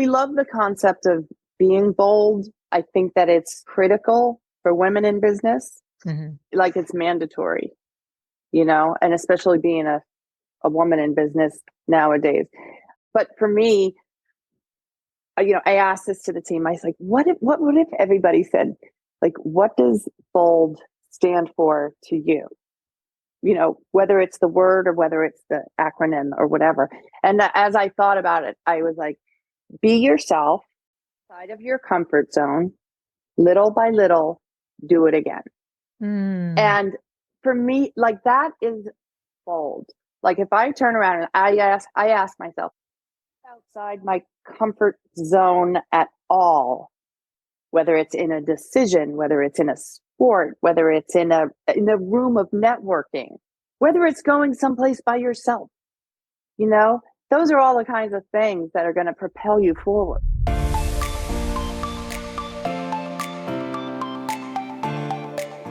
really love the concept of being bold. I think that it's critical for women in business. Like it's mandatory, and especially being a woman in business nowadays. But for me, I asked this to the team. I was like, what if everybody said, like, what does BOLD stand for to you? Whether it's the word or whether it's the acronym or whatever. And as I thought about it, I was like, be yourself, outside of your comfort zone, little by little, do it again. And for me, like that is bold. Like if I turn around and I ask myself, outside my comfort zone at all, whether it's in a decision, whether it's in a sport, whether it's in a room of networking, whether it's going someplace by yourself, those are all the kinds of things that are going to propel you forward.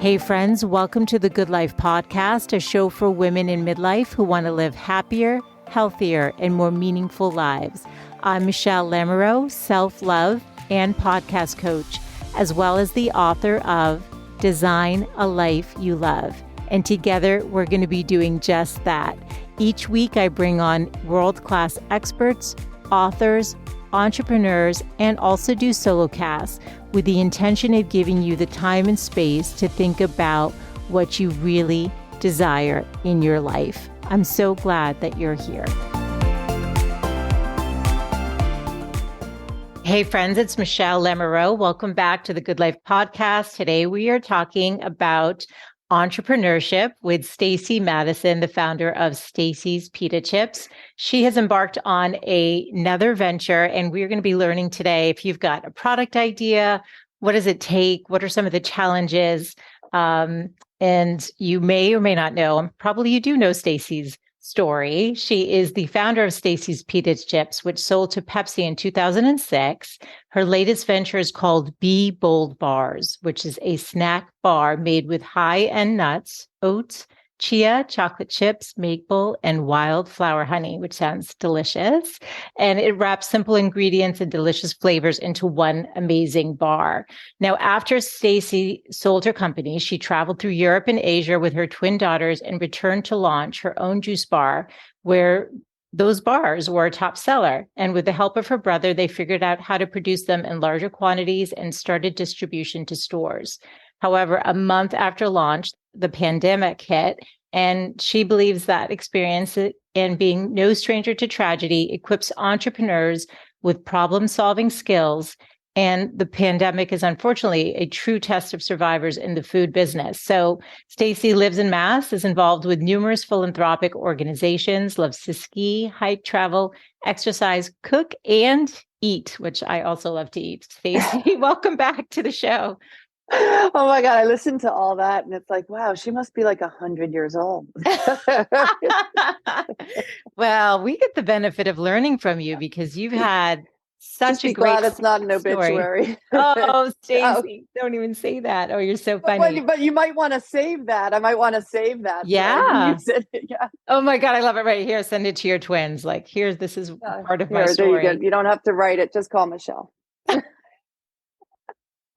Hey friends, welcome to the Good Life Podcast, a show for women in midlife who want to live happier, healthier, and more meaningful lives. I'm Michelle Lamoureux, self-love and podcast coach, as well as the author of Design a Life You Love. And together, we're going to be doing just that. Each week, I bring on world-class experts, authors, entrepreneurs, and also do solo casts with the intention of giving you the time and space to think about what you really desire in your life. I'm so glad that you're here. Hey friends, it's Michelle Lamoureux. Welcome back to the Good Life Podcast. Today we are talking about entrepreneurship with Stacy Madison, the founder of Stacy's Pita Chips. She has embarked on another venture, and we're going to be learning today if you've got a product idea, what does it take? What are some of the challenges? And you may or may not know, and probably you do know Stacy's story. She is the founder of Stacy's Pita Chips, which sold to Pepsi in 2006. Her latest venture is called BeBOLD Bars, which is a snack bar made with high-end nuts, oats, chia, chocolate chips, maple, and wildflower honey, which sounds delicious. And it wraps simple ingredients and delicious flavors into one amazing bar. Now, after Stacy sold her company, she traveled through Europe and Asia with her twin daughters and returned to launch her own juice bar, where those bars were a top seller. And with the help of her brother, they figured out how to produce them in larger quantities and started distribution to stores. However, a month after launch, the pandemic hit, and she believes that experience and being no stranger to tragedy equips entrepreneurs with problem-solving skills. And the pandemic is unfortunately a true test of survivors in the food business. So Stacy lives in Mass, is involved with numerous philanthropic organizations, loves to ski, hike, travel, exercise, cook, and eat, which I also love to eat. Stacy, welcome back to the show. Oh my God, I listened to all that and it's like, wow, she must be like 100 years old. Well, we get the benefit of learning from you because you've had such a great glad it's not an obituary. Oh, Stacy, don't even say that. Oh, you're so funny. But you might want to save that. I might want to save that. Yeah. Yeah. Oh my God, I love it. Right here. Send it to your twins. Like, this is part of my story. There you go. You don't have to write it. Just call Michelle.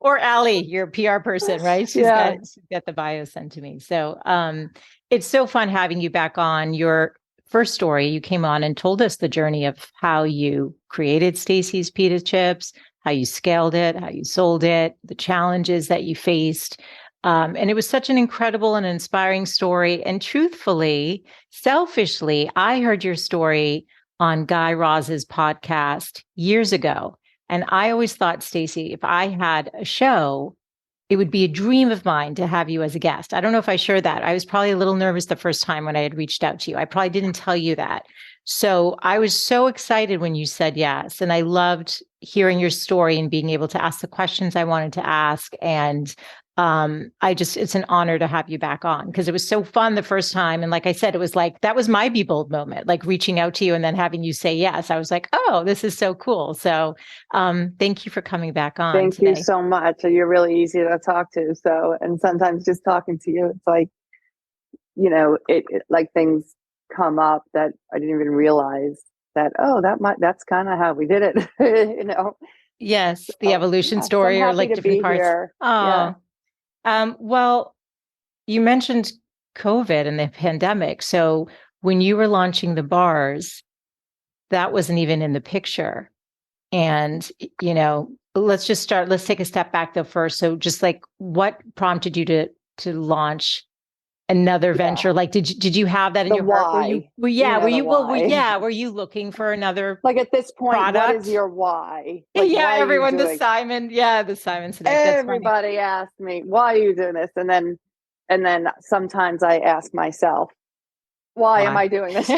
Or Allie, your PR person, right? She's got the bio sent to me. So it's so fun having you back on. Your first story, you came on and told us the journey of how you created Stacy's Pita Chips, how you scaled it, how you sold it, the challenges that you faced. And it was such an incredible and inspiring story. And truthfully, selfishly, I heard your story on Guy Raz's podcast years ago. And I always thought, Stacy, if I had a show, it would be a dream of mine to have you as a guest. I don't know if I shared that. I was probably a little nervous the first time when I had reached out to you. I probably didn't tell you that. So I was so excited when you said yes. And I loved hearing your story and being able to ask the questions I wanted to ask. And it's an honor to have you back on because it was so fun the first time. And like I said, it was like, that was my BeBOLD moment, like reaching out to you and then having you say yes. I was like, oh, this is so cool. So thank you for coming back on. Thank you so much. You're really easy to talk to. So, and sometimes just talking to you, it's like, it like things come up that I didn't even realize that, oh, that's kind of how we did it, Yes, the So, evolution yeah, so I'm story or happy like to different be parts. here. Yeah. Oh, well, you mentioned COVID and the pandemic. So when you were launching the bars, that wasn't even in the picture. And, let's take a step back though first. So just like what prompted you to launch another venture? Like, did you have that in The your heart? why, Were you, the why. were you looking for another Like at this point, what is product? your why? Like, Yeah, why are you everyone, doing? The Simon Sinek. That's funny. Everybody asks me, why are you doing this? And then sometimes I ask myself, why am Why? I doing this?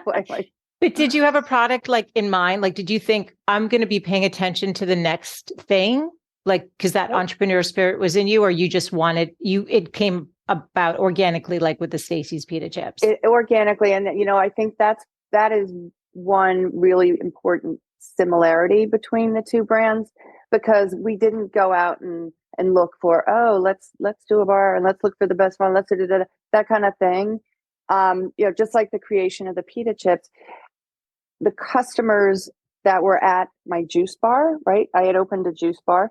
Like, But did you have a product like in mind? Like, did you think I'm going to be paying attention to the next thing? Like, because that nope. entrepreneur spirit was in you, or you just it came about organically, like with the Stacy's Pita chips? Organically. And, I think that is one really important similarity between the two brands, because we didn't go out and look for, oh, let's do a bar and let's look for the best one. Let's do that kind of thing. Just like the creation of the pita chips, the customers that were at my Juicebar, right? I had opened a Juicebar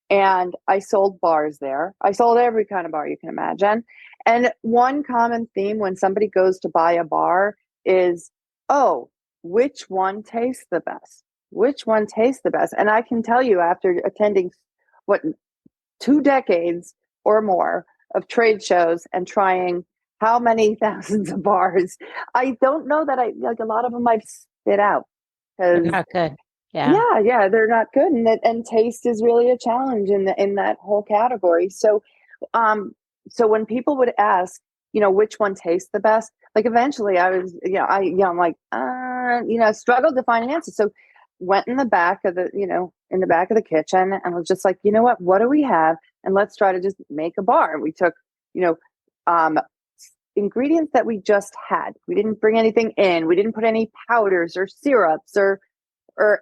and I sold bars there. I sold every kind of bar you can imagine. And one common theme when somebody goes to buy a bar is, oh, which one tastes the best? Which one tastes the best? And I can tell you, after attending 2 decades or more of trade shows and trying how many thousands of bars, I don't know that I like a lot of them I've spit out, They're because not good. Yeah. yeah, they're not good, and taste is really a challenge in that whole category. So when people would ask, which one tastes the best, like eventually I was, I'm like, struggled to find an answer. So went in the back of the kitchen and was just like, what do we have? And let's try to just make a bar. And we took, um, ingredients that we just had. We didn't bring anything in. We didn't put any powders or syrups or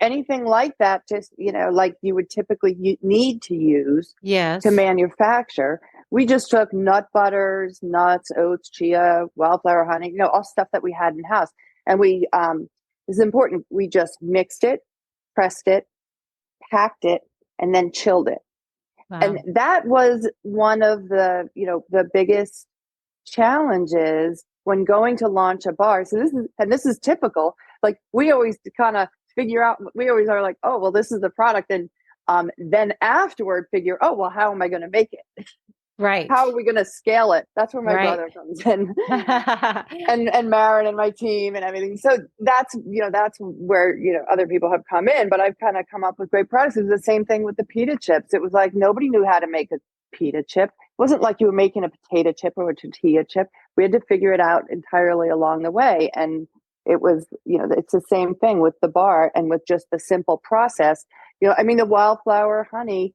anything like that, just like you would typically need to use to Yes. manufacture. We just took nut butters, nuts, oats, chia, wildflower, honey, all stuff that we had in house. And this is important, we just mixed it, pressed it, packed it, and then chilled it. Wow. And that was one of the biggest challenges when going to launch a bar. So this is typical. Like, we always kind of figure out, we always are like, oh, well, this is the product. And then afterward figure, oh, well, how am I going to make it? Right. How are we going to scale it? That's where my brother comes in, and Marin and my team and everything. So that's where, other people have come in, but I've kind of come up with great products. It was the same thing with the pita chips. It was like, nobody knew how to make a pita chip. It wasn't like you were making a potato chip or a tortilla chip. We had to figure it out entirely along the way. And it was, it's the same thing with the bar and with just the simple process. The wildflower honey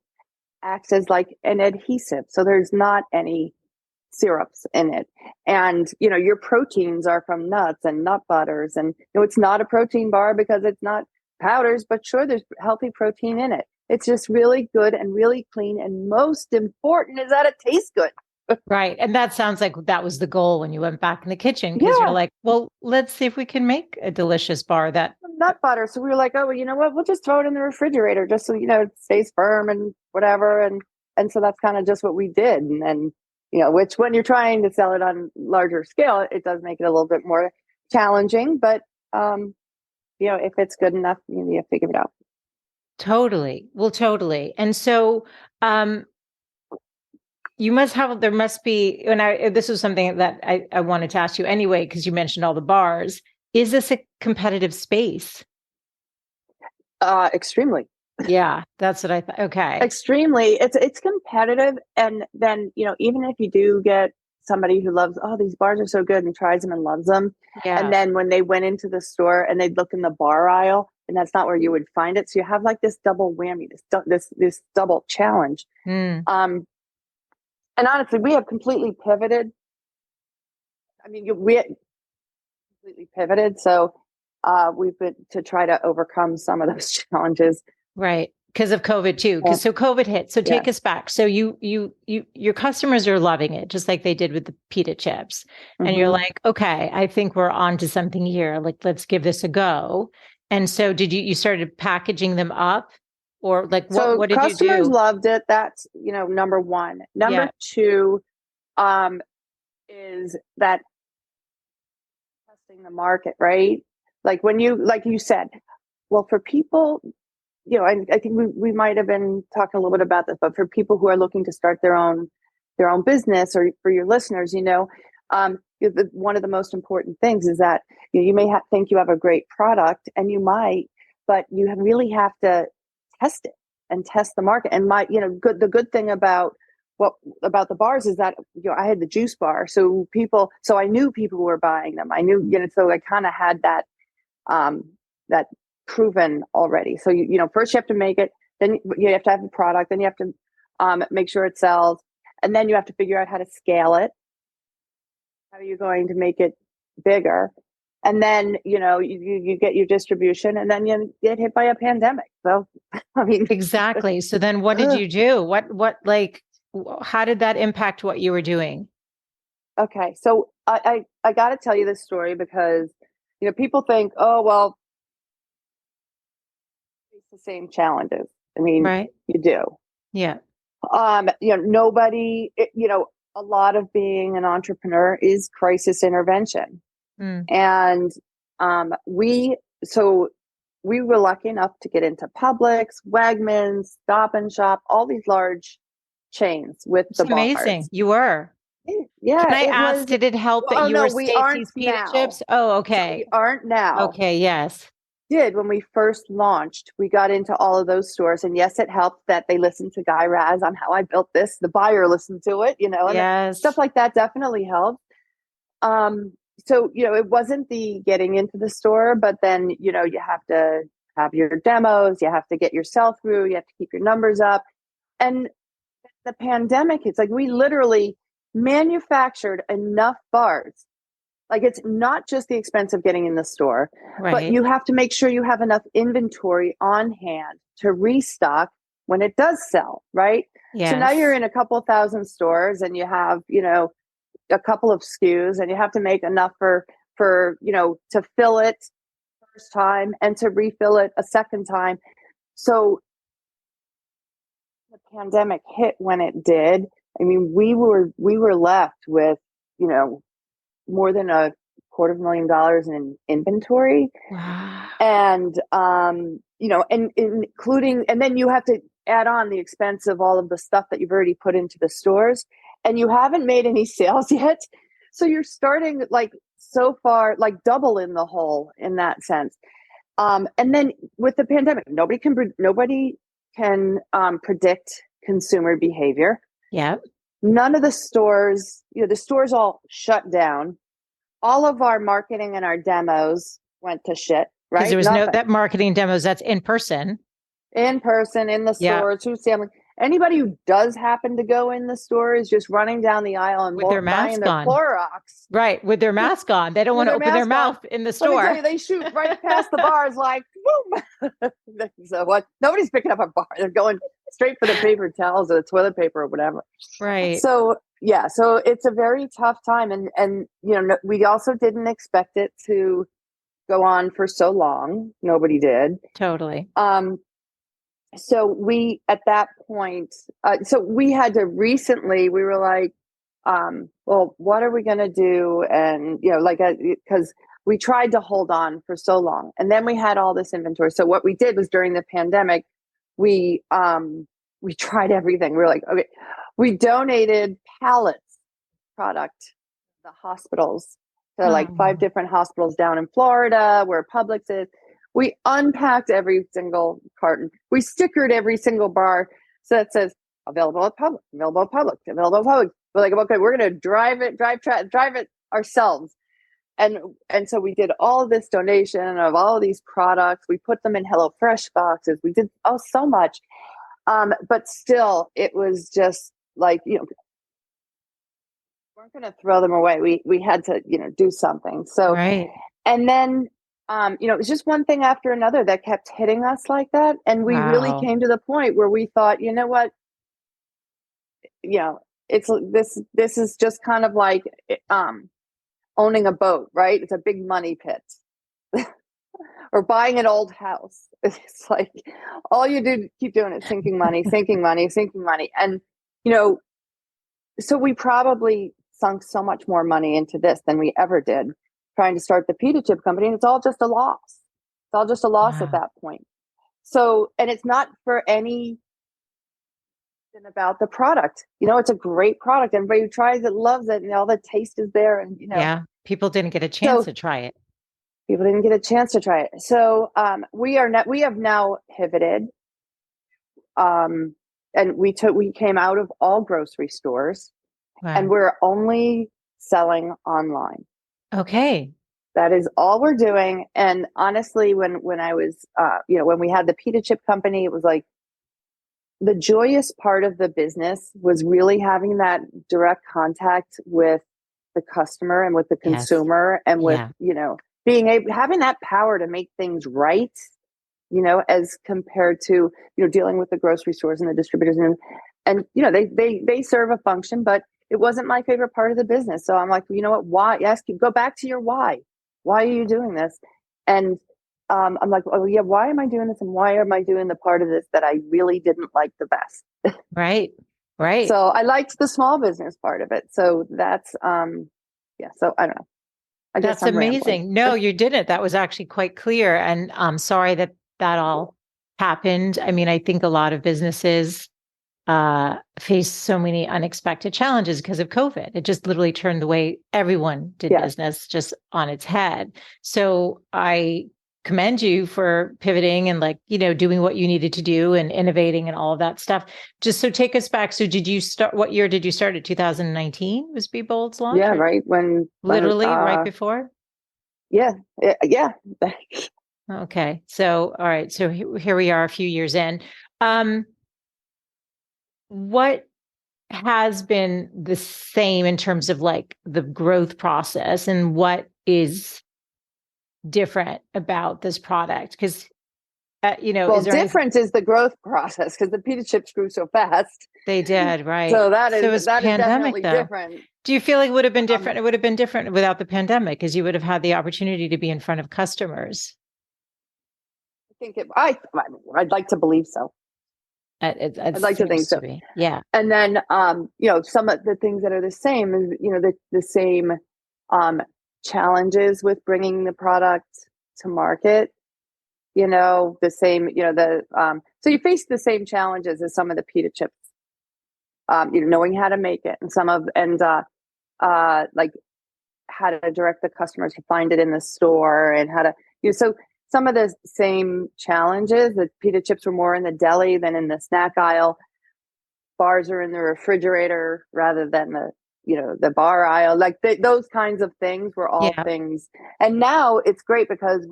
acts as like an adhesive. So there's not any syrups in it. And, your proteins are from nuts and nut butters. And, it's not a protein bar because it's not powders, but sure, there's healthy protein in it. It's just really good and really clean. And most important is that it tastes good. Right. And that sounds like that was the goal when you went back in the kitchen, because Yeah. you're like, well, let's see if we can make a delicious bar that nut butter. So we were like, oh, well, you know what? We'll just throw it in the refrigerator just so, it stays firm and whatever. And so that's kind of just what we did. And then, which when you're trying to sell it on larger scale, it does make it a little bit more challenging. But, if it's good enough, you figure it out. Totally. Well, totally. And so, there must be, this was something that I wanted to ask you anyway, because you mentioned all the bars. Is this a competitive space? Extremely. Yeah, that's what I thought. Okay. Extremely. It's competitive. And then, even if you do get somebody who loves, oh, these bars are so good, and tries them and loves them. Yeah. And then when they went into the store and they'd look in the bar aisle, and that's not where you would find it. So you have like this double whammy, this double challenge. And honestly, we have completely pivoted. We had completely pivoted. So we've been to try to overcome some of those challenges. Right. Because of COVID too. Because so COVID hit. So take us back. So your customers are loving it, just like they did with the pita chips. And you're like, okay, I think we're on to something here. Like, let's give this a go. And so did you started packaging them up, or like what did you do? Customers loved it. That's, number one. Number two, is that testing the market, right? Like like you said, well, for people, I think we might have been talking a little bit about this, but for people who are looking to start their own business, or for your listeners, one of the most important things is that you may think you have a great product, and you might, but you really have to test it and test the market. And the good thing about the bars is that I had the Juicebar, so I knew people were buying them. I knew, so I kind of had that proven already. So first you have to make it, then you have to have the product, then you have to make sure it sells, and then you have to figure out how to scale it. How are you going to make it bigger? And then you get your distribution, and then you get hit by a pandemic. So I mean, exactly. So then what did you do? What how did that impact what you were doing? Okay, so I got to tell you this story because people think, oh well, it's the same challenges. I mean, right. You do. Yeah. Nobody. A lot of being an entrepreneur is crisis intervention, and we were lucky enough to get into Publix, Wegmans, Stop and Shop, all these large chains with the bars. Amazing. You were. Yeah. Can I ask, did it help that you were Stacy's Pita Chips? Oh, okay. So we aren't now. Okay, yes. When we first launched, we got into all of those stores, and yes, it helped that they listened to Guy Raz on how I built this. The buyer listened to it, and stuff like that definitely helped. So it wasn't the getting into the store, but then you have to have your demos, you have to get your sell through, you have to keep your numbers up. And the pandemic, it's like we literally manufactured enough bars. Like, it's not just the expense of getting in the store, but you have to make sure you have enough inventory on hand to restock when it does sell, right? Yes. So now you're in a couple thousand stores, and you have, a couple of SKUs, and you have to make enough for to fill it first time and to refill it a second time. So the pandemic hit when it did. I mean, we were left with, more than $250,000 in inventory. Wow. And, and including, and then you have to add on the expense of all of the stuff that you've already put into the stores, and you haven't made any sales yet. So you're starting so far, double in the hole in that sense. And then with the pandemic, nobody can predict consumer behavior. Yeah. None of the stores, the stores all shut down. All of our marketing and our demos went to shit, right? Because there was that marketing demos, that's in person. In person, in the stores, who's selling. Anybody who does happen to go in the store is just running down the aisle and with their mask on. Clorox. Right, with their mask on. They don't want to open their mouth in the store. Let me tell you, they shoot right past the bars boom. So what? Nobody's picking up a bar. They're going straight for the paper towels or the toilet paper or whatever. Right. So so it's a very tough time, and we also didn't expect it to go on for so long. Nobody did. Totally. So we, at that point, we had to we were like, well, what are we going to do? And, because we tried to hold on for so long, and then we had all this inventory. So what we did was, during the pandemic, we tried everything. We were like, okay, we donated pallets product to the hospitals. So 5 different hospitals down in Florida where Publix is. We unpacked every single carton. We stickered every single bar so that says available at Publix, available at Publix, available at Publix. We're like, okay, we're going to drive it ourselves. And so we did all of this donation of all of these products. We put them in HelloFresh boxes. We did so much. But still, it was just we weren't going to throw them away. We had to, do something. So, right. And then, It was just one thing after another that kept hitting us like that. And we really Wow. came to the point where we thought, you know what, it's this is just kind of like owning a boat, right? It's a big money pit. Or buying an old house. It's like all you do keep doing is sinking money, sinking money, sinking money. And so we probably sunk so much more money into this than we ever did trying to start the pita chip company. And it's all just a loss. It's all just a loss at that point. So, and it's not for any about the product. It's a great product. Everybody who tries it loves it, and all the taste is there. And yeah, people didn't get a chance to try it. People didn't get a chance to try it. So we have now pivoted, and we came out of all grocery stores, and we're only selling online. Okay. That is all we're doing. And honestly, when I was, when we had the pita chip company, it was like the joyous part of the business was really having that direct contact with the customer and with the consumer, and with, having that power to make things right, as compared to, dealing with the grocery stores and the distributors, and they serve a function, but it wasn't my favorite part of the business. So I'm like, you know what, why? Go back to your why. Why are you doing this? And I'm like, oh yeah, why am I doing this? And why am I doing the part of this that I really didn't like the best? Right. Right. So I liked the small business part of it. So that's, so I don't know. That's amazing. No, you didn't. That was actually quite clear. And I'm sorry that all happened. I mean, I think a lot of businesses face so many unexpected challenges because of COVID. It just literally turned the way everyone did business just on its head. So I commend you for pivoting and doing what you needed to do and innovating and all of that stuff. Just so take us back. So what year did you start at? 2019 was BeBOLD's launch? Yeah, right. When right before? Yeah. Yeah. Okay. So, all right. So here we are a few years in. What has been the same in terms of the growth process, and what is different about this product? Because different is the growth process, because the pita chips grew so fast. They did, right? So that is pandemic, definitely different. Do you feel like it would have been different? It would have been different without the pandemic, because you would have had the opportunity to be in front of customers. I'd like to believe so. I'd like to think so. Yeah. And then, some of the things that are the same is, the same challenges with bringing the product to market, the same, so you face the same challenges as some of the pita chips, knowing how to make it, and how to direct the customers to find it in the store, and how to, so some of the same challenges. The pita chips were more in the deli than in the snack aisle. Bars are in the refrigerator rather than the bar aisle. Those kinds of things were all things. And now it's great because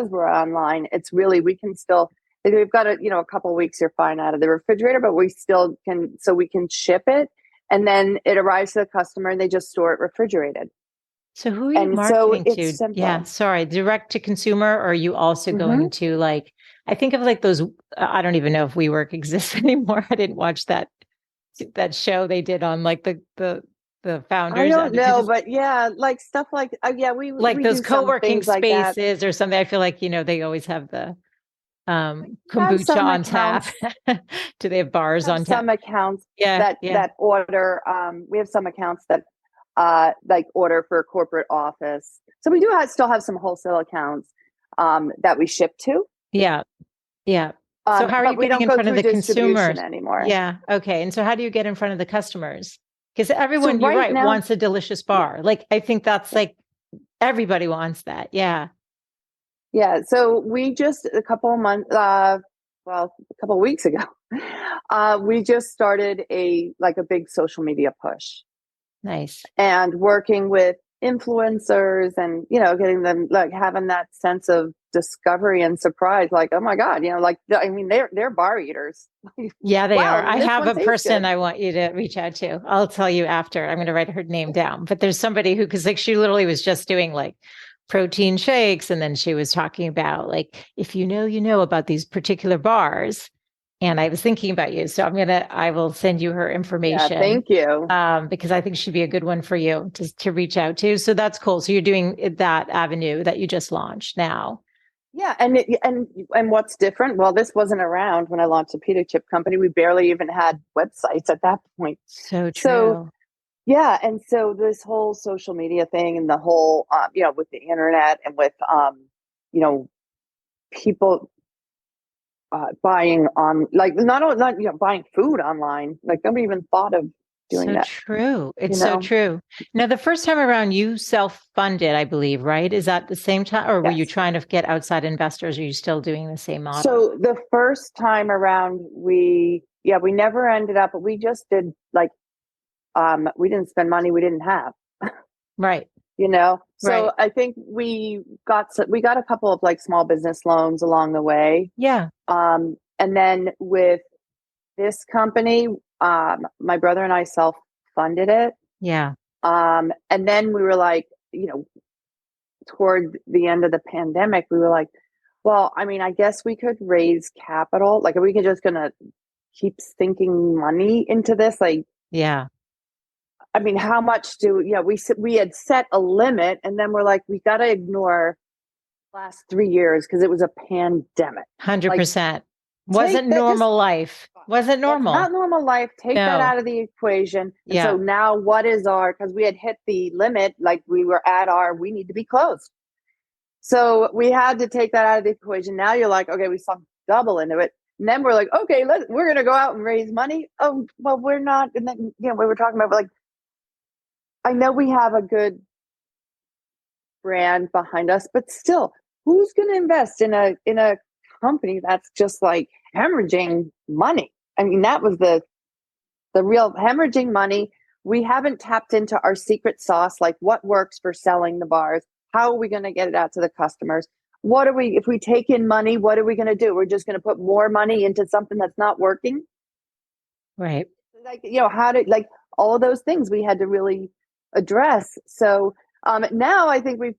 we're online. It's really, we can still, we've got a couple of weeks, you're fine out of the refrigerator, but we still can, so we can ship it, and then it arrives to the customer and they just store it refrigerated. So who are you marketing to? Simple. Yeah, sorry, direct to consumer, or are you also going to I think of those, I don't even know if WeWork exists anymore. I didn't watch that show they did on the founders. I don't know, but stuff we those do co-working spaces or something. I feel like, they always have the kombucha on tap. Do they have bars on tap? Some accounts that order. We have some accounts that order for a corporate office. So we do still have some wholesale accounts that we ship to. Yeah. Yeah. So how are you getting in front of the consumers anymore? Yeah. Okay. And so how do you get in front of the customers? Because everyone, you're right, wants a delicious bar. I think that's everybody wants that. Yeah. Yeah. So we just a couple of weeks ago, we just started a big social media push. Nice. And working with influencers and, getting them having that sense of discovery and surprise, oh my God, they're bar eaters. Yeah, they are. I have a person I want you to reach out to. I'll tell you after. I'm going to write her name down. But there's somebody who, because she literally was just doing protein shakes. And then she was talking about like, if you know about these particular bars. And I was thinking about you. So I will send you her information. Yeah, thank you. Because I think she'd be a good one for you to reach out to. So that's cool. So you're doing that avenue that you just launched now. Yeah. And what's different? Well, this wasn't around when I launched the pita chip company. We barely even had websites at that point. So true. So, yeah. And so this whole social media thing and the whole, with the internet and with, people buying on, like, not buying food online. Like, nobody even thought of doing that. True. It's so true. Now, the first time around, you self-funded, I believe, right? Is that the same time, or were you trying to get outside investors? Or are you still doing the same model? So the first time around, we never ended up, but we just did like, we didn't spend money we didn't have. Right. So right. I think we got a couple of like small business loans along the way. Yeah. And then with this company, my brother and I self-funded it. Yeah. And then we were like, toward the end of the pandemic, we were like, well, I mean, I guess we could raise capital. Like, are we just gonna keep sinking money into this? Like, yeah. I mean, how much we had set a limit, and then we're like, we got to ignore the last 3 years because it was a pandemic. 100%. Wasn't normal life. Wasn't normal. Not normal life. Take that out of the equation. And so now what is because we had hit the limit, like we were at we need to be closed. So we had to take that out of the equation. Now you're like, okay, we sunk double into it. And then we're like, okay, we're going to go out and raise money. Oh, well, we're not. And then, we were talking about like, I know we have a good brand behind us, but still, who's going to invest in a company that's just like hemorrhaging money? I mean, that was the real hemorrhaging money. We haven't tapped into our secret sauce, like what works for selling the bars. How are we going to get it out to the customers? If we take in money, what are we going to do? We're just going to put more money into something that's not working. Right. Like, all of those things we had to really address. So now I think year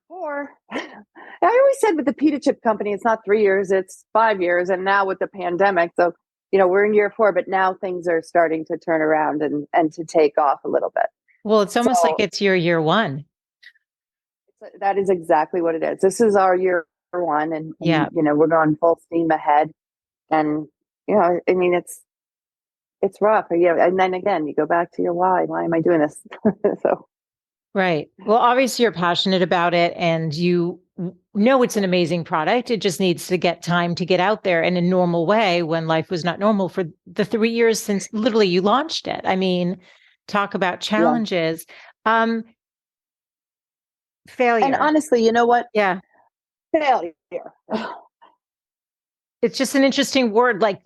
4. I always said with the pita chip company, it's not 3 years, it's 5 years. And now with the pandemic, so, we're in year 4, but now things are starting to turn around and to take off a little bit. Well, it's almost like it's your year 1. That is exactly what it is. This is our year 1. And we're going full steam ahead. And, I mean, it's rough. And then again, you go back to your why. Why am I doing this? So. Right. Well, obviously you're passionate about it and you know it's an amazing product. It just needs to get time to get out there in a normal way when life was not normal for the 3 years since literally you launched it. I mean, talk about challenges. Failure. And honestly, you know what? Yeah. Failure. It's just an interesting word. Like,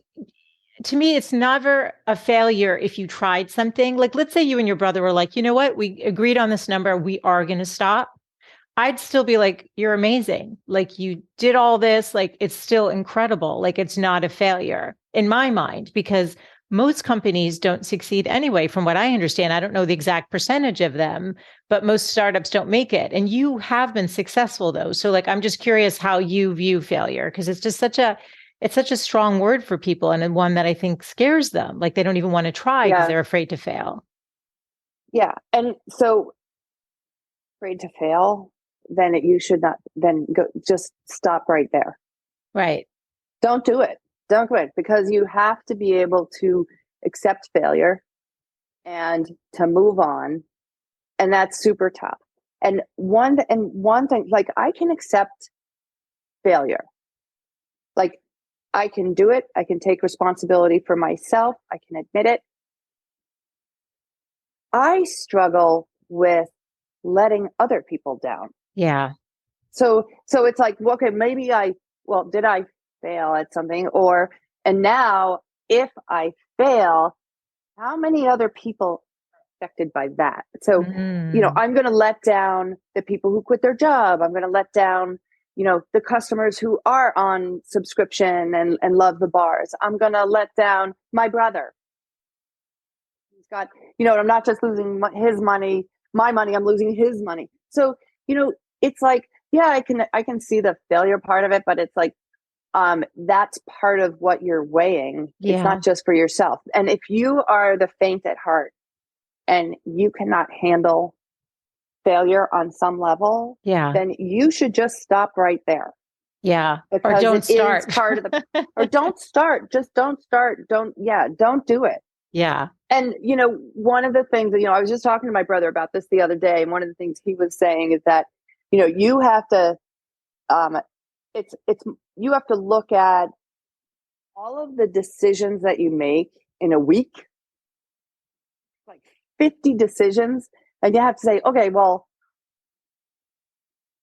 to me, it's never a failure if you tried something. Like, let's say you and your brother were like, you know what? We agreed on this number. We are going to stop. I'd still be like, you're amazing. Like, you did all this. Like, it's still incredible. Like, it's not a failure in my mind, because most companies don't succeed anyway, from what I understand. I don't know the exact percentage of them, but most startups don't make it. And you have been successful, though. So, like, I'm just curious how you view failure, because it's just such a strong word for people, and one that I think scares them. Like, they don't even want to try because they're afraid to fail. Yeah. And so afraid to fail, then you should not then go, just stop right there. Right. Don't do it. Don't quit, because you have to be able to accept failure and to move on. And that's super tough. And one thing, like, I can accept failure. Like, I can do it. I can take responsibility for myself. I can admit it. I struggle with letting other people down. Yeah. So it's like, okay, maybe did I fail at something? And now if I fail, how many other people are affected by that? So, I'm going to let down the people who quit their job. I'm going to let down, the customers who are on subscription and love the bars. I'm going to let down my brother. He's got, I'm not just losing his money, my money, I'm losing his money. So, it's like, yeah, I can see the failure part of it, but it's like, that's part of what you're weighing. Yeah. It's not just for yourself. And if you are the faint at heart and you cannot handle failure on some level, Yeah. then you should just stop right there. Yeah. Because or don't it start. is part of the, or don't start, just don't start. Don't do it. Yeah. And, one of the things that, I was just talking to my brother about this the other day. And one of the things he was saying is that, you have to, you have to look at all of the decisions that you make in a week, like 50 decisions. And you have to say, okay, well,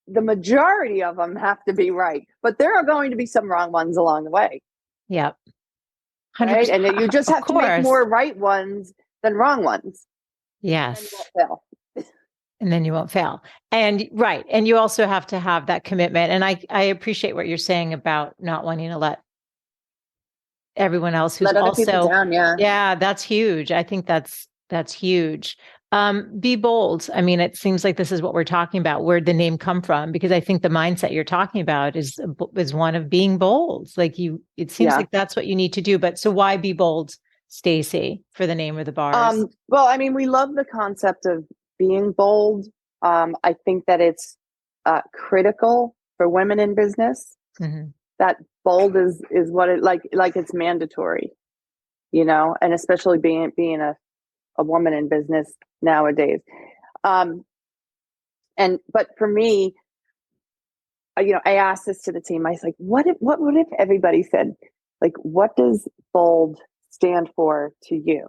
the majority of them have to be right, but there are going to be some wrong ones along the way. Yep. 100%. Right? And you just have to make more right ones than wrong ones. Yes. And you won't fail. And then you won't fail. And right. And you also have to have that commitment. And I appreciate what you're saying about not wanting to let everyone else who's let other also people down. Yeah, that's huge. I think that's huge. Be bold. I mean, it seems like this is what we're talking about. Where'd the name come from? Because I think the mindset you're talking about is one of being bold. Like it seems like that's what you need to do. But so why Be Bold, Stacy, for the name of the bars? Well, I mean, we love the concept of being bold. I think that it's critical for women in business. Mm-hmm. That bold is what it like it's mandatory, and especially being a woman in business nowadays. But for me, I asked this to the team. I was like, what if everybody said, like, what does bold stand for to you?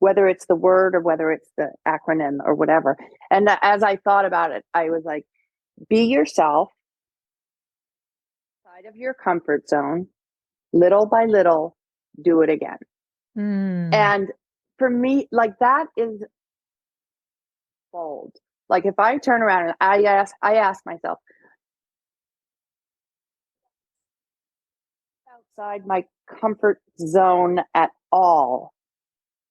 Whether it's the word or whether it's the acronym or whatever. And as I thought about it, I was like, be yourself, outside of your comfort zone, little by little, do it again. And for me, like, that is bold. Like, if I turn around and I ask myself, outside my comfort zone at all,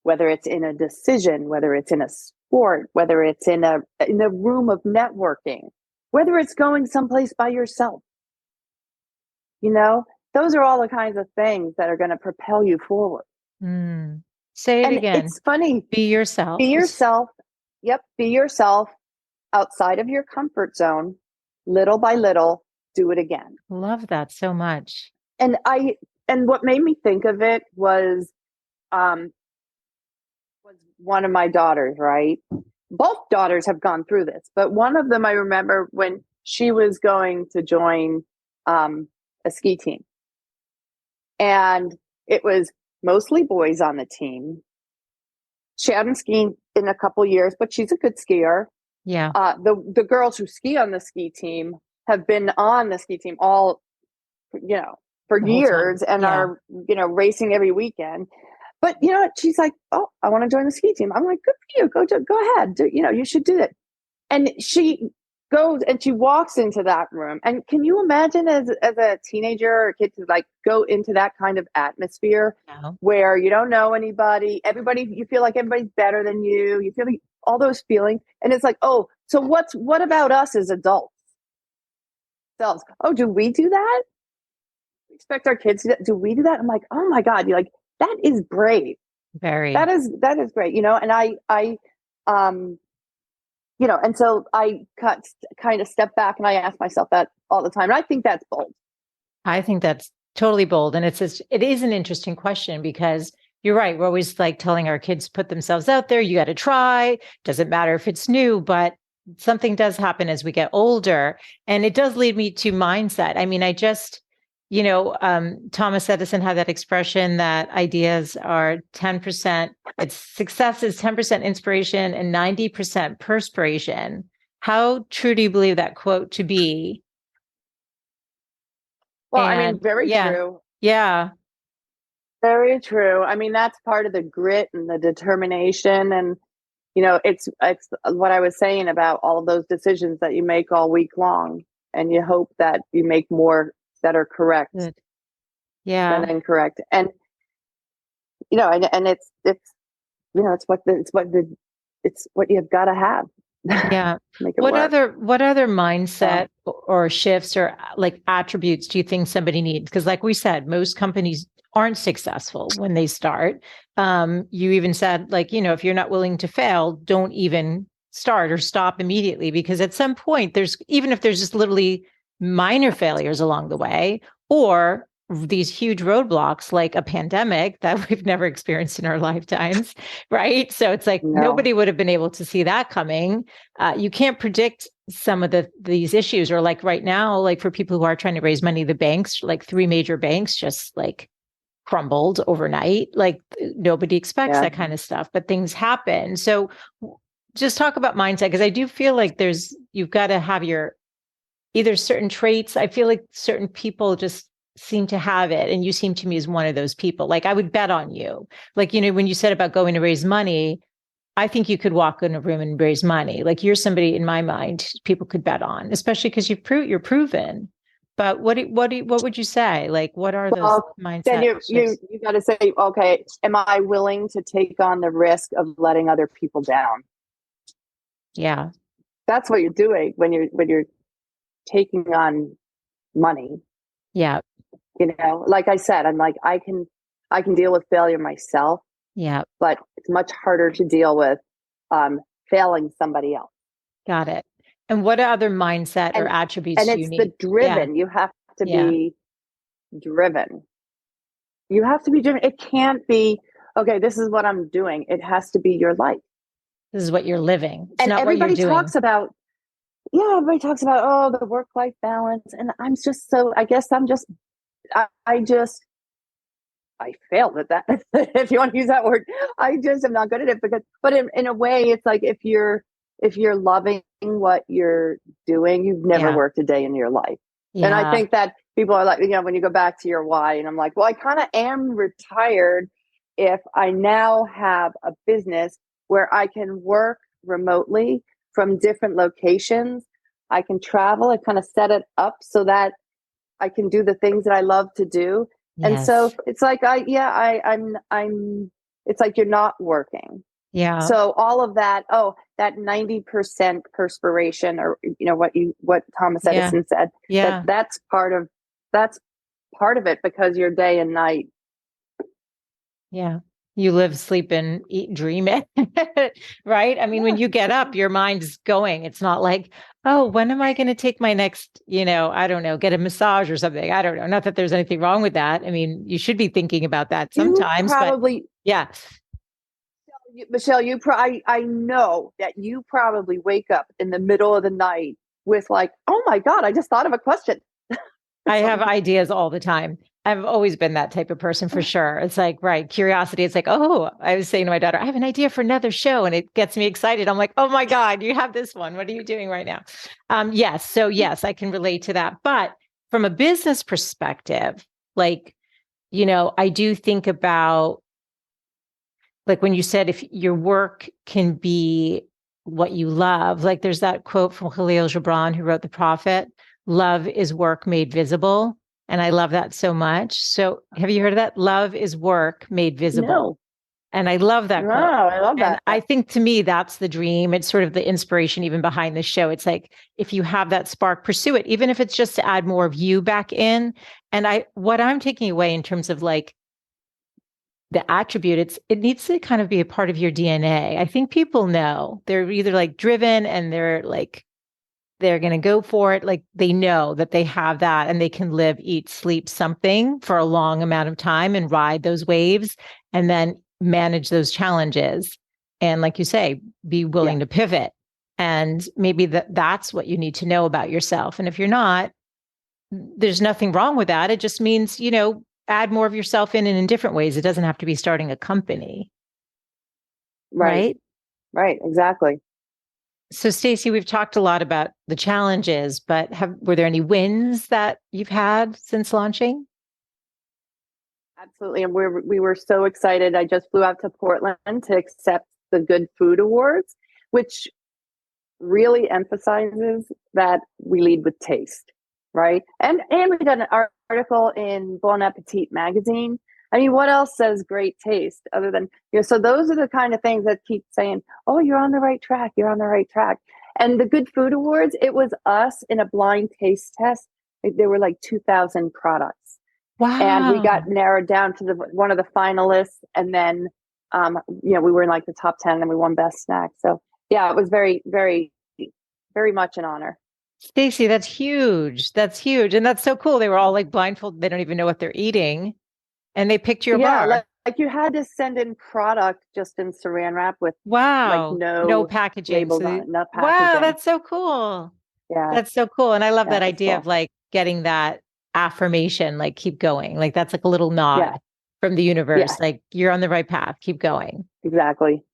whether it's in a decision, whether it's in a sport, whether it's in a room of networking, whether it's going someplace by yourself, those are all the kinds of things that are going to propel you forward. Say it again. It's funny. Be yourself. Be yourself. Yep. Be yourself outside of your comfort zone, little by little, do it again. Love that so much. And what made me think of it was one of my daughters, right? Both daughters have gone through this, but one of them, I remember when she was going to join a ski team, and it was mostly boys on the team. She hadn't skied in a couple years, but she's a good skier. Yeah. The girls who ski on the ski team have been on the ski team all, for years and are, racing every weekend. But, she's like, oh, I want to join the ski team. I'm like, good for you. Go ahead. You should do it. And she goes and she walks into that room. And can you imagine as a teenager or a kid to like go into that kind of atmosphere where you don't know anybody, you feel like everybody's better than you. You feel like all those feelings. And it's like, oh, so what about us as adults? Oh, do we do that? We expect our kids to do we do that? I'm like, oh my God, you're like, that is brave. Very. That is great. And I and so I kind of step back and I ask myself that all the time. And I think that's bold. I think that's totally bold. And it is an interesting question because you're right. We're always like telling our kids, put themselves out there. You got to try. Doesn't matter if it's new, but something does happen as we get older. And it does lead me to mindset. I mean, Thomas Edison had that expression that ideas are 10%, success is 10% inspiration and 90% perspiration. How true do you believe that quote to be? Well, very true. Yeah. Very true. I mean, that's part of the grit and the determination. And, it's what I was saying about all of those decisions that you make all week long. And you hope that you make more that are correct than incorrect. And, and it's what it's what you've got to have. Yeah. Make it work. What other mindset or shifts or like attributes do you think somebody needs? Because like we said, most companies aren't successful when they start. You even said like, if you're not willing to fail, don't even start or stop immediately, because at some point even if there's just literally minor failures along the way, or these huge roadblocks like a pandemic that we've never experienced in our lifetimes, right? So it's like nobody would have been able to see that coming. You can't predict some of these issues, or like right now, like for people who are trying to raise money, the banks, like 3 major banks just like crumbled overnight. Like nobody expects that kind of stuff, but things happen. So just talk about mindset, because I do feel like you've got to have your either certain traits. I feel like certain people just seem to have it, and you seem to me as one of those people. Like I would bet on you. Like, when you said about going to raise money, I think you could walk in a room and raise money. Like you're somebody in my mind people could bet on, especially because you're proven. But what would you say? Like, what are those mindsets? Then you got to say, okay, am I willing to take on the risk of letting other people down? Yeah, that's what you're doing when you're taking on money. Yeah. Like I said, I'm like, I can deal with failure myself. Yeah. But it's much harder to deal with failing somebody else. Got it. And what other mindset or attributes do you need? And it's the driven. You have to be driven. You have to be driven. It can't be, okay, this is what I'm doing. It has to be your life. This is what you're living. It's and not everybody what you're doing. talks about, everybody talks about, oh, the work-life balance. And I'm just so, I guess I'm just, I failed at that. If you want to use that word, I just am not good at it but in a way, it's like, if you're loving what you're doing, you've never worked a day in your life. Yeah. And I think that people are like, when you go back to your why, and I'm like, well, I kind of am retired if I now have a business where I can work remotely from different locations. I can travel. I kind of set it up so that I can do the things that I love to do. Yes. And so it's like, I'm, it's like you're not working. Yeah. So all of that, that 90% perspiration, or, what Thomas Edison said, that's part of it, because you're day and night. Yeah. You live, sleep, and eat, dream it, right? I mean, when you get up, your mind is going. It's not like, oh, when am I going to take my next, I don't know, get a massage or something. I don't know. Not that there's anything wrong with that. I mean, you should be thinking about that sometimes. Probably, but Michelle, I know that you probably wake up in the middle of the night with like, oh my God, I just thought of a question. I have ideas all the time. I've always been that type of person, for sure. It's like, right, curiosity. It's like, oh, I was saying to my daughter, I have an idea for another show, and it gets me excited. I'm like, oh my God, you have this one. What are you doing right now? Yes. So yes, I can relate to that. But from a business perspective, like, I do think about, like when you said, if your work can be what you love, like there's that quote from Khalil Gibran, who wrote The Prophet, love is work made visible. And I love that so much. So have you heard of that? Love is work made visible. No. And I love that quote. I love that. And I think, to me, that's the dream. It's sort of the inspiration even behind the show. It's like, if you have that spark, pursue it, even if it's just to add more of you back in. And what I'm taking away in terms of like the attribute, it needs to kind of be a part of your DNA. I think people know they're either like driven and they're going to go for it. Like they know that they have that, and they can live, eat, sleep something for a long amount of time and ride those waves and then manage those challenges. And like you say, be willing to pivot. And maybe that's what you need to know about yourself. And if you're not, there's nothing wrong with that. It just means, add more of yourself in different ways. It doesn't have to be starting a company. Right? Right. Exactly. So, Stacy, we've talked a lot about the challenges, but were there any wins that you've had since launching? Absolutely. And we were so excited. I just flew out to Portland to accept the Good Food Awards, which really emphasizes that we lead with taste, right? And we did an article in Bon Appetit magazine I mean, what else says great taste other than, so those are the kind of things that keep saying, oh, you're on the right track. You're on the right track. And the Good Food Awards, it was us in a blind taste test. There were like 2,000 products. Wow. And we got narrowed down to one of the finalists. And then, we were in like the top 10 and we won best snack. So yeah, it was very, very, very much an honor. Stacy, that's huge. That's huge. And that's so cool. They were all like blindfolded. They don't even know what they're eating. And they picked your bar. Like you had to send in product just in saran wrap with like no packaging. Labels on it, no packaging. Wow, that's so cool. Yeah. That's so cool. And I love that idea of like getting that affirmation, like keep going. Like that's like a little nod from the universe. Like you're on the right path. Keep going. Exactly.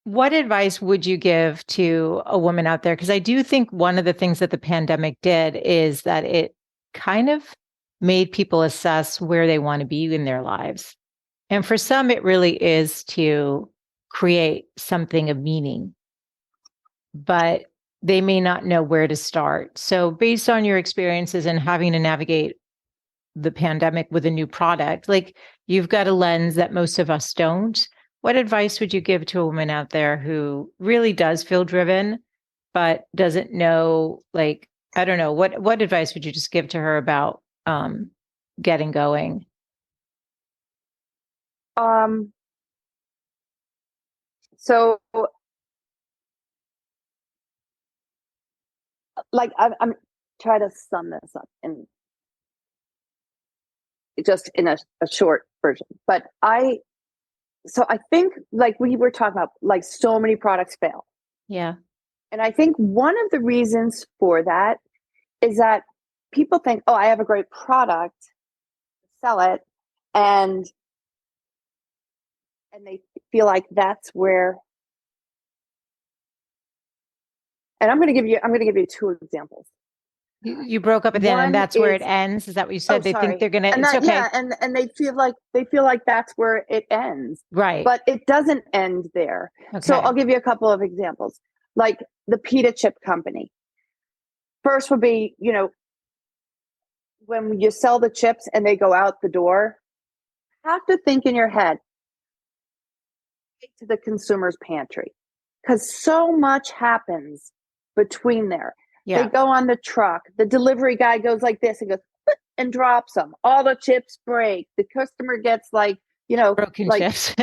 What advice would you give to a woman out there? Because I do think one of the things that the pandemic did is that it kind of made people assess where they want to be in their lives. And for some, it really is to create something of meaning, but they may not know where to start. So based on your experiences and having to navigate the pandemic with a new product, like you've got a lens that most of us don't. What advice would you give to a woman out there who really does feel driven, but doesn't know, like, I don't know, what advice would you just give to her about getting going? So like I'm trying to sum this up in just in a short version, but I think like we were talking about, like so many products fail. Yeah. And I think one of the reasons for that is that people think, oh, I have a great product, sell it, and they feel like that's where. And I'm going to give you two examples. You broke up at the end, and that's where it ends. Is that what you said? They think they're going to. It's okay. Yeah, and they feel like that's where it ends. Right. But it doesn't end there. Okay. So I'll give you a couple of examples. Like the Pita chip company. First would be, when you sell the chips and they go out the door, you have to think in your head to the consumer's pantry, because so much happens between there. Yeah. They go on the truck. The delivery guy goes like this and goes and drops them. All the chips break. The customer gets broken like chips.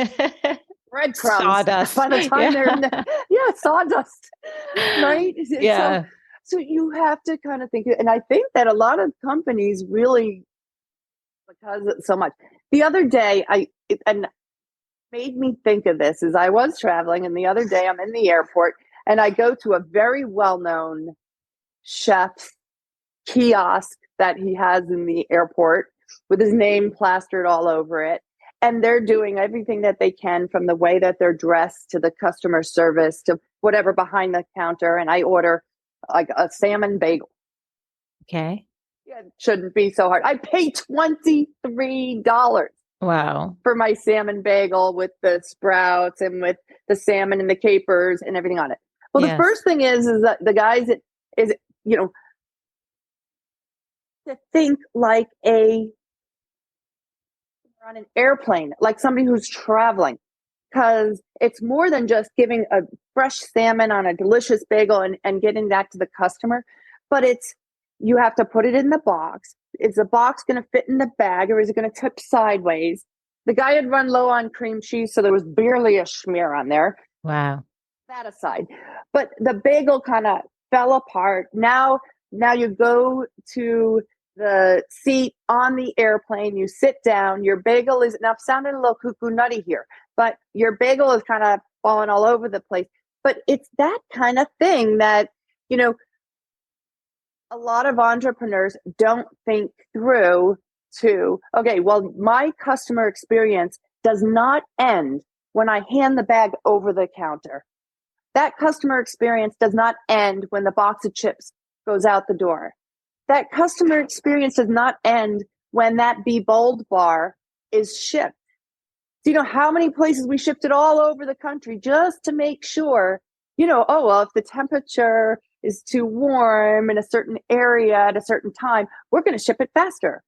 Breadcrumbs. Sawdust. By the time they're in sawdust. Right? Yeah. So you have to kind of think, and I think that a lot of companies really, because it's so much. The other day, and made me think of this as I was traveling, and the other day I'm in the airport and I go to a very well-known chef's kiosk that he has in the airport with his name plastered all over it. And they're doing everything that they can, from the way that they're dressed to the customer service to whatever behind the counter. And I order like a salmon bagel. Okay. Yeah, it shouldn't be so hard. I paid $23. Wow. For my salmon bagel with the sprouts and with the salmon and the capers and everything on it. Well, yes. The first thing is that the guys is to think like on an airplane, like somebody who's traveling, because it's more than just giving a fresh salmon on a delicious bagel and getting that to the customer, but you have to put it in the box. Is the box going to fit in the bag, or is it going to tip sideways? The guy had run low on cream cheese, so there was barely a smear on there. Wow. That aside. But the bagel kind of fell apart. Now you go to the seat on the airplane, you sit down, your bagel is, now sounding a little cuckoo nutty here, but your bagel is kind of falling all over the place. But it's that kind of thing that, a lot of entrepreneurs don't think through to, okay, well, my customer experience does not end when I hand the bag over the counter. That customer experience does not end when the box of chips goes out the door. That customer experience does not end when that BeBOLD bar is shipped. Do you know how many places we shipped it all over the country just to make sure, oh, well, if the temperature is too warm in a certain area at a certain time, we're going to ship it faster,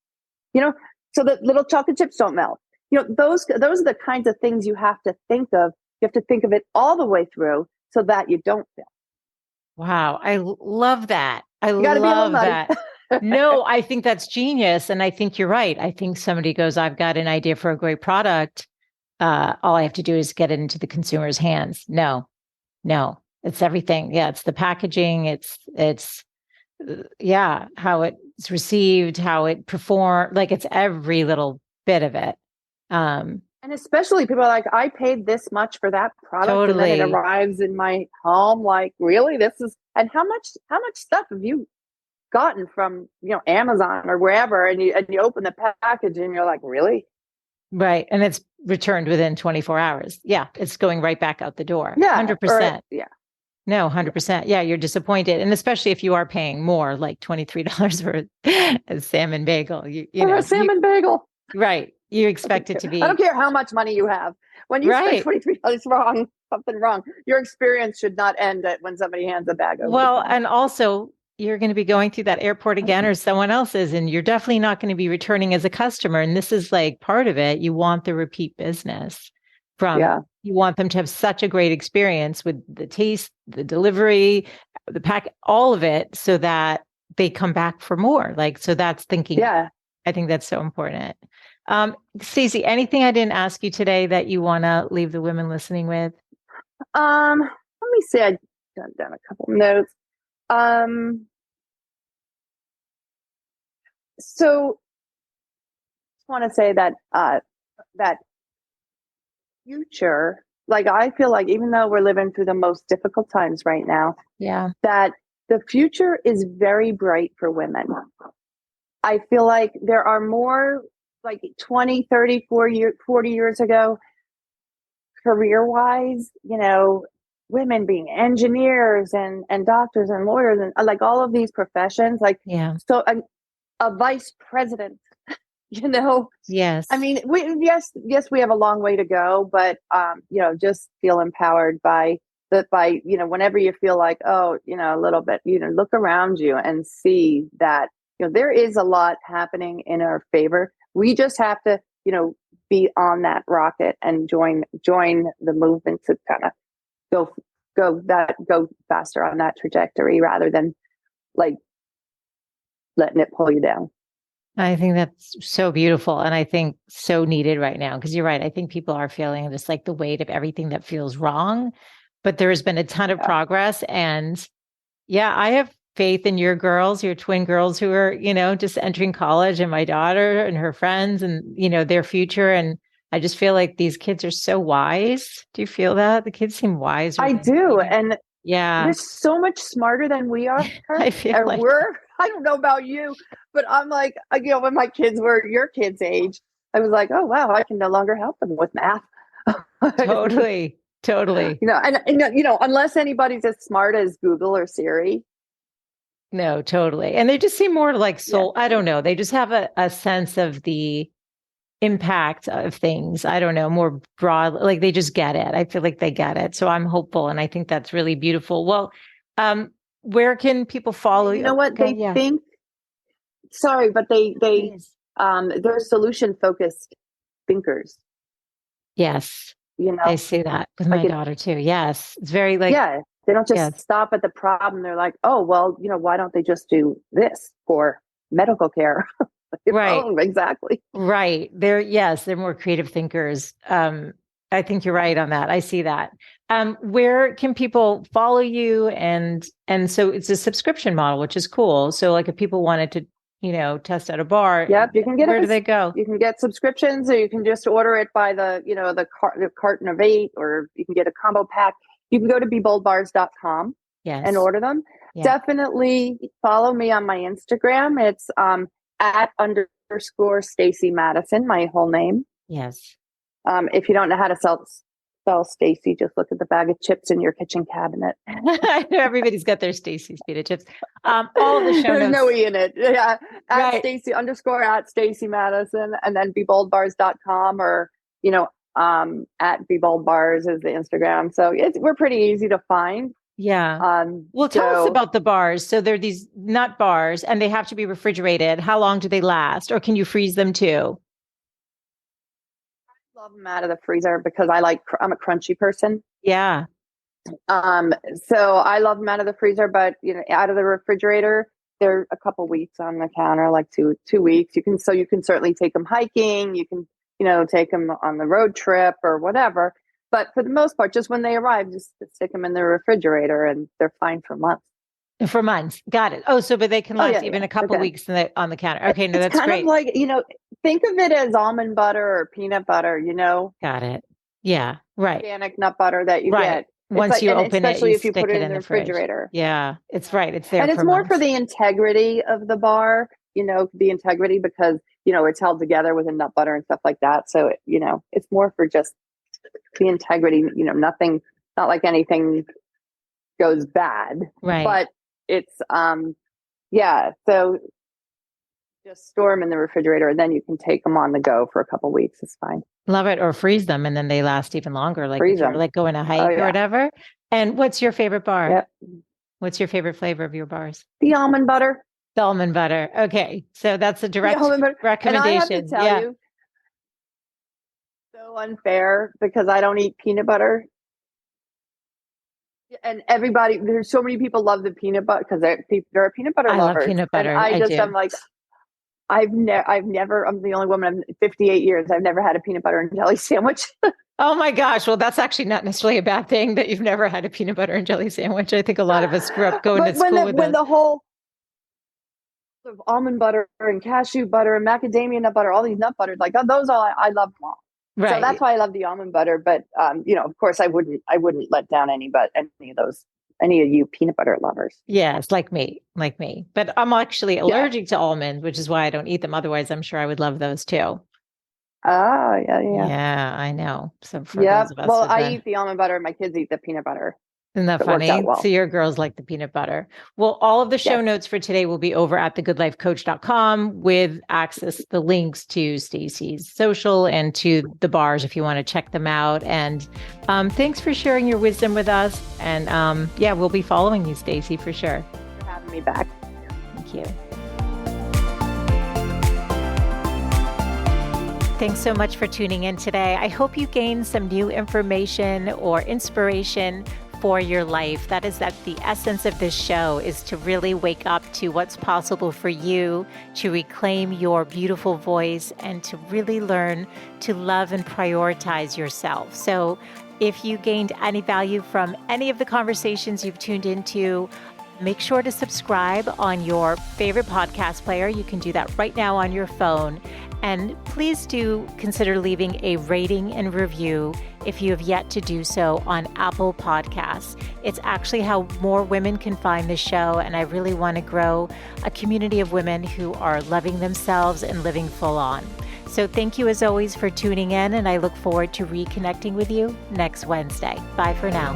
so that little chocolate chips don't melt. those are the kinds of things you have to think of. You have to think of it all the way through so that you don't fail. Wow. Love that. You got to be a little love nutty. that. No, I think that's genius. And I think you're right. I think somebody goes, I've got an idea for a great product. All I have to do is get it into the consumer's hands. No, it's everything. Yeah. It's the packaging. It's how it's received, how it performed. Like it's every little bit of it. And especially people are like, I paid this much for that product, Totally. and then it arrives in my home. Like, really? And how much stuff have you gotten from Amazon or wherever? And you open the package and you're like, really? Right. And it's returned within 24 hours. Yeah. It's going right back out the door. Yeah. 100%. Yeah. No, 100%. Yeah. You're disappointed. And especially if you are paying more, like $23 for a salmon bagel, or a salmon bagel. Right. You expect it to be. I don't care how much money you have. When you spend $23 wrong, something wrong. Your experience should not end when somebody hands a bag over. Well, and also you're going to be going through that airport again or someone else's, and you're definitely not going to be returning as a customer. And this is like part of it. You want the repeat business you want them to have such a great experience with the taste, the delivery, the pack, all of it, so that they come back for more. Like, so that's thinking. Yeah. I think that's so important. Stacy, anything I didn't ask you today that you want to leave the women listening with? Let me see. I've done a couple notes. So I just want to say that that future, like I feel like even though we're living through the most difficult times right now, that the future is very bright for women. I feel like there are more like 20, 30, 40 years ago, career-wise, women being engineers and doctors and lawyers and like all of these professions, so a vice president, Yes. I mean, yes, we have a long way to go, but just feel empowered by whenever you feel like, a little bit, look around you and see that, there is a lot happening in our favor. We just have to, be on that rocket and join the movement to kind of go faster on that trajectory rather than like letting it pull you down. I think that's so beautiful. And I think so needed right now, because you're right. I think people are feeling just like the weight of everything that feels wrong, but there has been a ton of progress. And I have faith in your twin girls who are, just entering college, and my daughter and her friends and, their future. And I just feel like these kids are so wise. Do you feel that? The kids seem wiser. I do. And they're so much smarter than we are. I feel and like I don't know about you, but I'm like, when my kids were your kids' age, I was like, oh, wow, I can no longer help them with math. Totally. Unless anybody's as smart as Google or Siri. No, totally. And they just seem more like soul. I don't know. They just have a sense of the impact of things. I don't know, more broad, like they just get it. I feel like they get it. So I'm hopeful. And I think that's really beautiful. Well, where can people follow you? You know what they think? Sorry, but they're solution focused thinkers. Yes. I see that with my daughter too. Yes. It's very they don't just stop at the problem. They're like, oh, well, why don't they just do this for medical care? Right. Oh, exactly. Right. They're more creative thinkers. I think you're right on that. I see that. Where can people follow you? And so it's a subscription model, which is cool. So like if people wanted to, test out a bar, you can get where do they go? You can get subscriptions, or you can just order it by the carton of 8, or you can get a combo pack. You can go to BeBoldBars.com and order them. Yeah. Definitely follow me on my Instagram. It's @_ Stacy Madison, my whole name. Yes. If you don't know how to spell Stacy, just look at the bag of chips in your kitchen cabinet. I know everybody's got their Stacy's Pita chips. All of the show There's notes. no E in it. Yeah. Stacy _ Stacy Madison, and then BeBoldBars.com, or, @BeBoldBars is the Instagram. So we're pretty easy to find. Yeah. Well, tell us about the bars. So they're these nut bars, and they have to be refrigerated. How long do they last? Or can you freeze them too? love them out of the freezer because I'm a crunchy person. Yeah. So I love them out of the freezer, but out of the refrigerator, they're a couple weeks on the counter, like two weeks. You can certainly take them hiking. You can, take them on the road trip or whatever. But for the most part, just when they arrive, just stick them in the refrigerator and they're fine for months. For months. Got it. Oh, but they can last even a couple weeks on the counter. Okay. No, that's kind great. Of like, think of it as almond butter or peanut butter, Got it. Yeah. Right. Organic nut butter that you get. Once you open it, especially if you stick put it in the fridge. refrigerator. Yeah, it's right. It's there. And it's more for the integrity of the bar, the integrity because, it's held together with a nut butter and stuff like that. So, it's more for just the integrity, nothing, not like anything goes bad. Right. But it's, so just store them in the refrigerator and then you can take them on the go for a couple of weeks. It's fine. Love it. Or freeze them and then they last even longer. Like if you're like going a hike or whatever. And what's your favorite bar? Yep. What's your favorite flavor of your bars? The almond butter. The almond butter. Okay. So that's a direct recommendation. And I have to tell you, so unfair because I don't eat peanut butter. And there's so many people love the peanut butter because they're peanut butter lovers. I love peanut butter. And I'm like, I've never, I'm the only woman, I'm 58 years. I've never had a peanut butter and jelly sandwich. Oh my gosh. Well, that's actually not necessarily a bad thing that you've never had a peanut butter and jelly sandwich. I think a lot of us grew up going to school with when the whole of almond butter and cashew butter and macadamia nut butter, all these nut butters, like those all, I love them all. Right. So that's why I love the almond butter. But, of course I wouldn't let down any of you peanut butter lovers. Yes, like me. But I'm actually allergic to almonds, which is why I don't eat them. Otherwise, I'm sure I would love those too. Oh, yeah. Yeah, I know. So for those of us, I eat the almond butter and my kids eat the peanut butter. Isn't that funny? So your girls like the peanut butter. Well, all of the show notes for today will be over at thegoodlifecoach.com with access to the links to Stacy's social and to the bars if you want to check them out. And thanks for sharing your wisdom with us. And we'll be following you, Stacy, for sure. Thanks for having me back. Thank you. Thanks so much for tuning in today. I hope you gained some new information or inspiration for your life. That is the essence of this show is to really wake up to what's possible for you, to reclaim your beautiful voice, and to really learn to love and prioritize yourself. So if you gained any value from any of the conversations you've tuned into, make sure to subscribe on your favorite podcast player. You can do that right now on your phone. And please do consider leaving a rating and review if you have yet to do so on Apple Podcasts. It's actually how more women can find the show. And I really want to grow a community of women who are loving themselves and living full on. So thank you as always for tuning in. And I look forward to reconnecting with you next Wednesday. Bye for now.